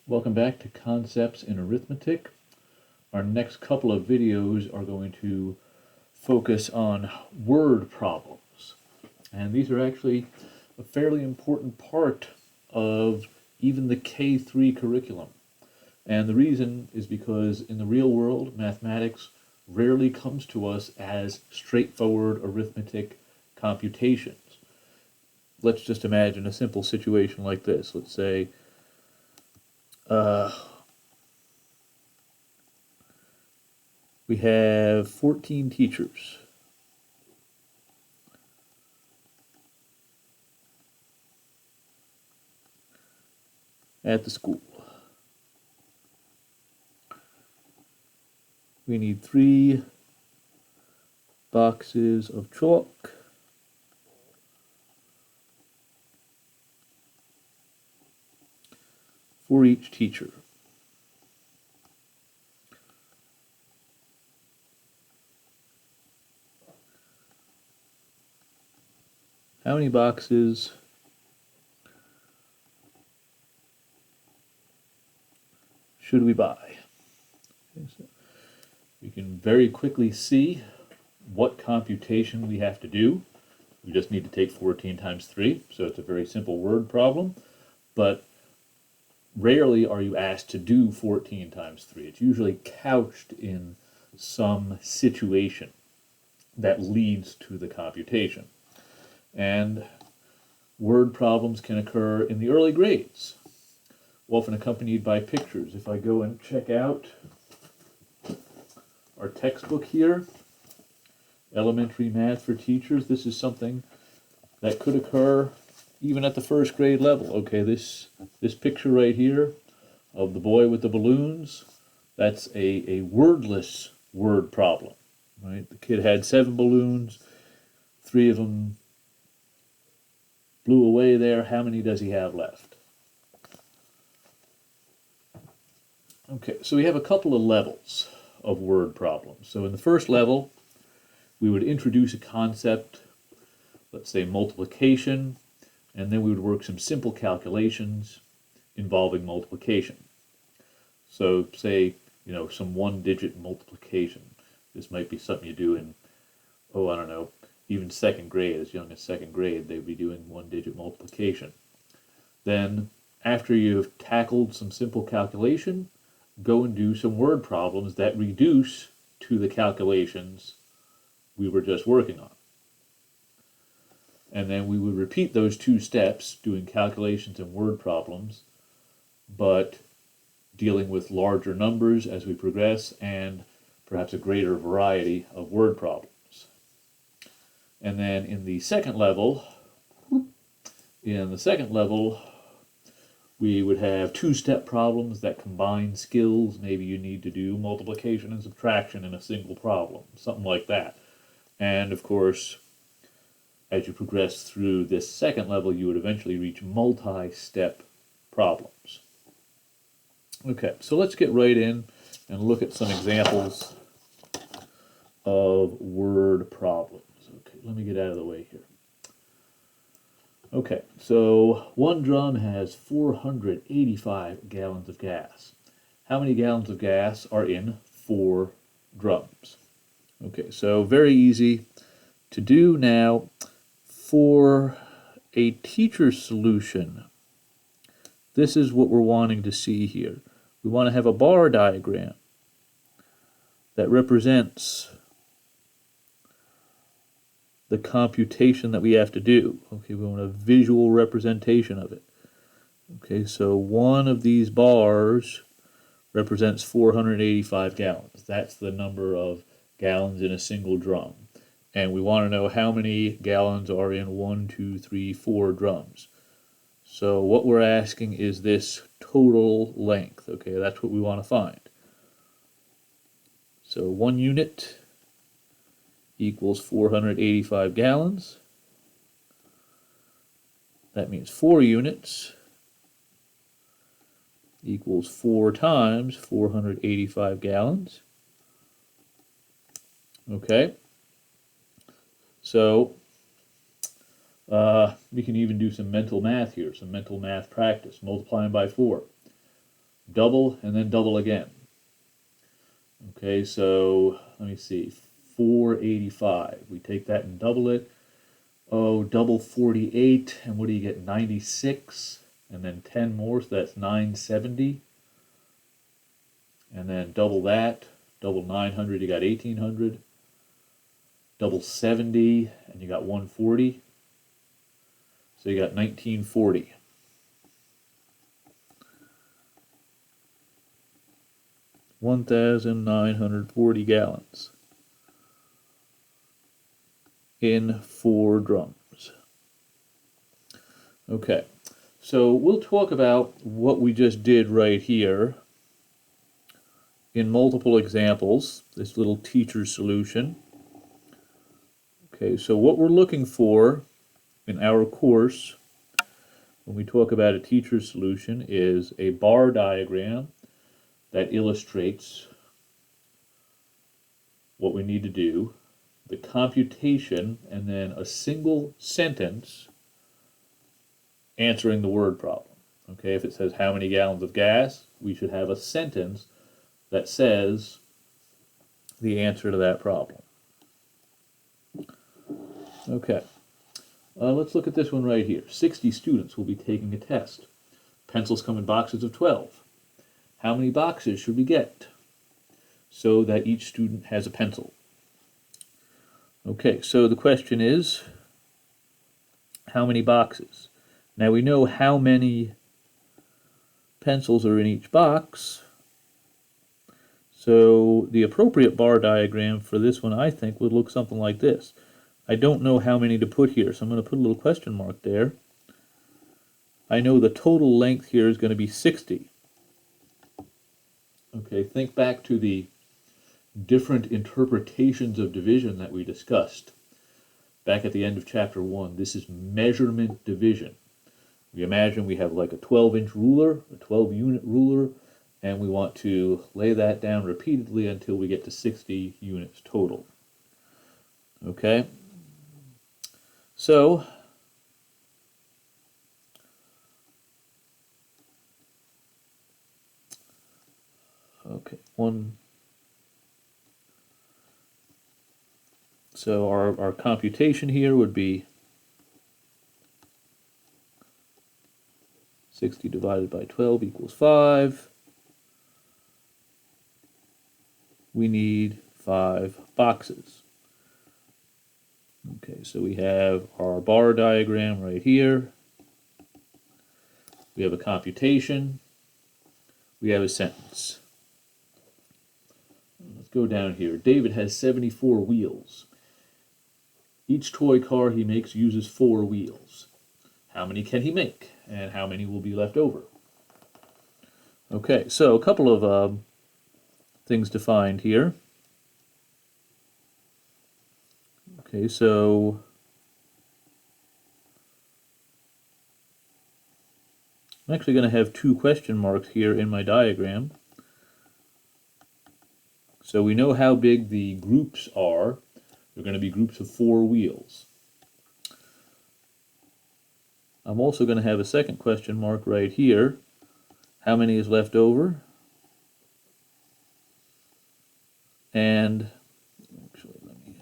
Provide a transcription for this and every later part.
Welcome back to Concepts in Arithmetic. Our next couple of videos are going to focus on word problems. And these are actually a fairly important part of even the K3 curriculum. And the reason is because in the real world, mathematics rarely comes to us as straightforward arithmetic computations. Let's just imagine a simple situation like this. Let's say we have 14 teachers. At the school. We need 3 boxes of chalk. For each teacher. How many boxes should we buy? Okay, so we can very quickly see what computation we have to do. We just need to take 14 times 3, so it's a very simple word problem, but rarely are you asked to do 14 times 3. It's usually couched in some situation that leads to the computation. And word problems can occur in the early grades, often accompanied by pictures. If I go and check out our textbook here, Elementary Math for Teachers, this is something that could occur even at the first grade level. Okay, this picture right here of the boy with the balloons, that's a wordless word problem, right? The kid had 7 balloons, 3 of them blew away there. How many does he have left? Okay, so we have a couple of levels of word problems. So in the first level, we would introduce a concept, let's say multiplication, and then we would work some simple calculations involving multiplication. So say, some one-digit multiplication. This might be something you do in, I don't know, even second grade, as young as second grade, they'd be doing one-digit multiplication. Then, after you've tackled some simple calculation, go and do some word problems that reduce to the calculations we were just working on. And then we would repeat those 2 steps, doing calculations and word problems, but dealing with larger numbers as we progress and perhaps a greater variety of word problems. And then in the second level, we would have 2-step problems that combine skills. Maybe you need to do multiplication and subtraction in a single problem, something like that. And of course, as you progress through this second level, you would eventually reach multi-step problems. Okay, so let's get right in and look at some examples of word problems. Okay, let me get out of the way here. Okay, so one drum has 485 gallons of gas. How many gallons of gas are in 4 drums? Okay, so very easy to do now. For a teacher's solution, this is what we're wanting to see here. We want to have a bar diagram that represents the computation that we have to do. Okay, we want a visual representation of it. Okay, so one of these bars represents 485 gallons. That's the number of gallons in a single drum. And we want to know how many gallons are in 1, 2, 3, 4 drums. So what we're asking is this total length. Okay, that's what we want to find. So 1 unit equals 485 gallons. That means 4 units equals 4 times 485 gallons. Okay. So we can even do some mental math here, some mental math practice, multiplying by 4. double, and then double again. Okay, so let me see, 485. We take that and double it. Oh, double 48, and what do you get? 96, and then 10 more, so that's 970. And then double that, double 900, you got 1800. Double 70, and you got 140. So you got 1940. 1,940 gallons in 4 drums. Okay, so we'll talk about what we just did right here in multiple examples, this little teacher's solution. Okay, so what we're looking for in our course when we talk about a teacher's solution is a bar diagram that illustrates what we need to do, the computation, and then a single sentence answering the word problem. Okay, if it says how many gallons of gas, we should have a sentence that says the answer to that problem. Okay, let's look at this one right here. 60 students will be taking a test. Pencils come in boxes of 12. How many boxes should we get so that each student has a pencil? Okay, so the question is, how many boxes? Now we know how many pencils are in each box, so the appropriate bar diagram for this one, I think, would look something like this. I don't know how many to put here, so I'm going to put a little question mark there. I know the total length here is going to be 60. Okay, think back to the different interpretations of division that we discussed back at the end of chapter 1. This is measurement division. We imagine we have like a 12-inch ruler, a 12-unit ruler, and we want to lay that down repeatedly until we get to 60 units total. Okay? So, okay, so our computation here would be 60 divided by 12 equals 5. We need 5 boxes. Okay, so we have our bar diagram right here. We have a computation. We have a sentence. Let's go down here. David has 74 wheels. Each toy car he makes uses 4 wheels. How many can he make? And how many will be left over? Okay, so a couple of things to find here. Okay, so I'm actually going to have 2 question marks here in my diagram. So we know how big the groups are. They're going to be groups of 4 wheels. I'm also going to have a second question mark right here. How many is left over? And actually, let me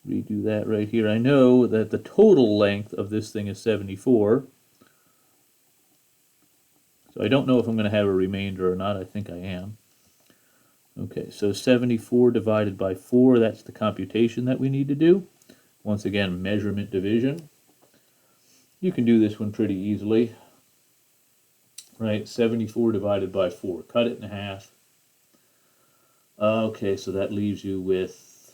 redo that right here. I know that the total length of this thing is 74. So I don't know if I'm going to have a remainder or not. I think I am. Okay, so 74 divided by 4, that's the computation that we need to do. Once again, measurement division. You can do this one pretty easily. Right, 74 divided by 4. Cut it in half. Okay, so that leaves you with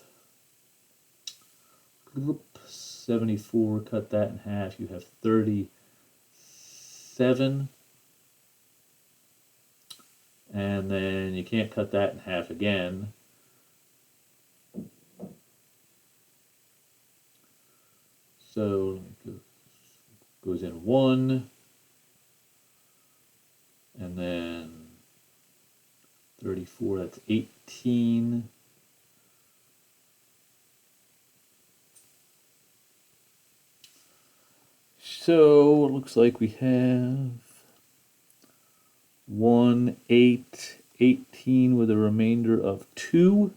74, cut that in half. You have 37. And then you can't cut that in half again. So it goes in 1. And then 34, that's 18. So it looks like we have 1, 8, 18 with a remainder of 2.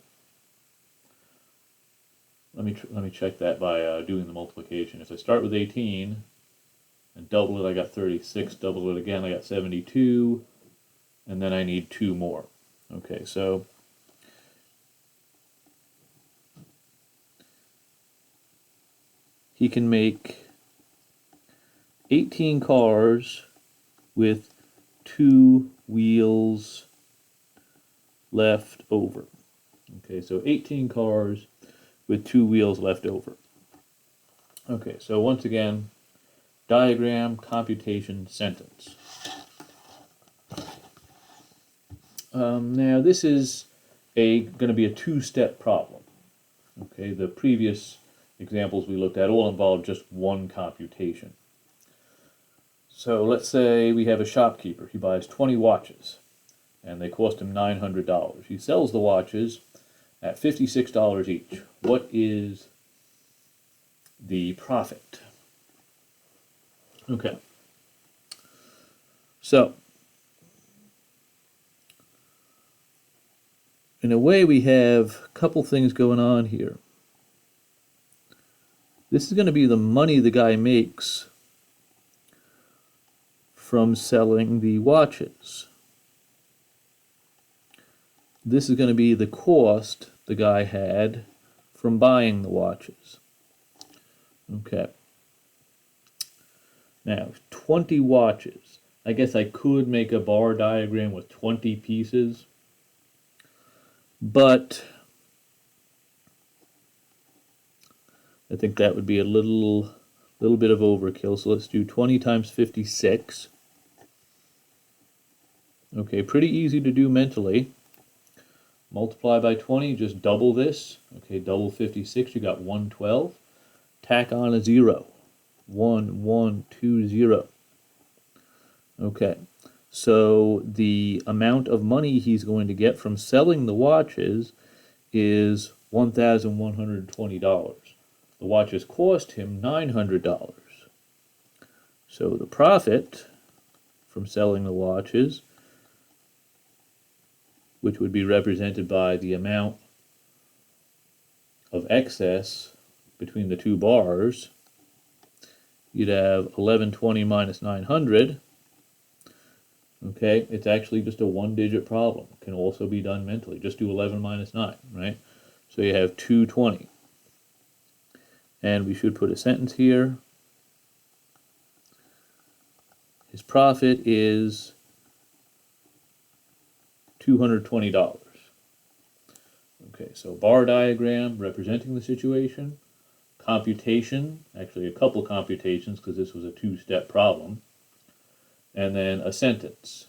Let me check that by doing the multiplication. If I start with 18 and double it, I got 36. Double it again, I got 72. And then I need 2 more. Okay, so he can make 18 cars with 2 wheels left over. Okay, so 18 cars with 2 wheels left over. Okay, so once again, diagram, computation, sentence. Now this is going to be a 2-step problem. Okay, the previous examples we looked at all involved just one computation. So let's say we have a shopkeeper. He buys 20 watches, and they cost him $900. He sells the watches at $56 each. What is the profit? Okay. So, in a way, we have a couple things going on here. This is going to be the money the guy makes from selling the watches. This is going to be the cost the guy had from buying the watches. Okay. Now, 20 watches. I guess I could make a bar diagram with 20 pieces, but I think that would be a little bit of overkill. So let's do 20 times 56. Okay, pretty easy to do mentally. Multiply by 20, just double this. Okay, double 56, you got 112. Tack on a 0. 1, 1, 2, 0. Okay, so the amount of money he's going to get from selling the watches is $1,120. The watches cost him $900. So the profit from selling the watches, which would be represented by the amount of excess between the two bars, you'd have 1120 minus 900. Okay, it's actually just a one-digit problem. It can also be done mentally. Just do 11 minus 9, right? So you have 220. And we should put a sentence here. His profit is $220. Okay, so bar diagram representing the situation. Computation, actually a couple computations because this was a 2-step problem. And then a sentence.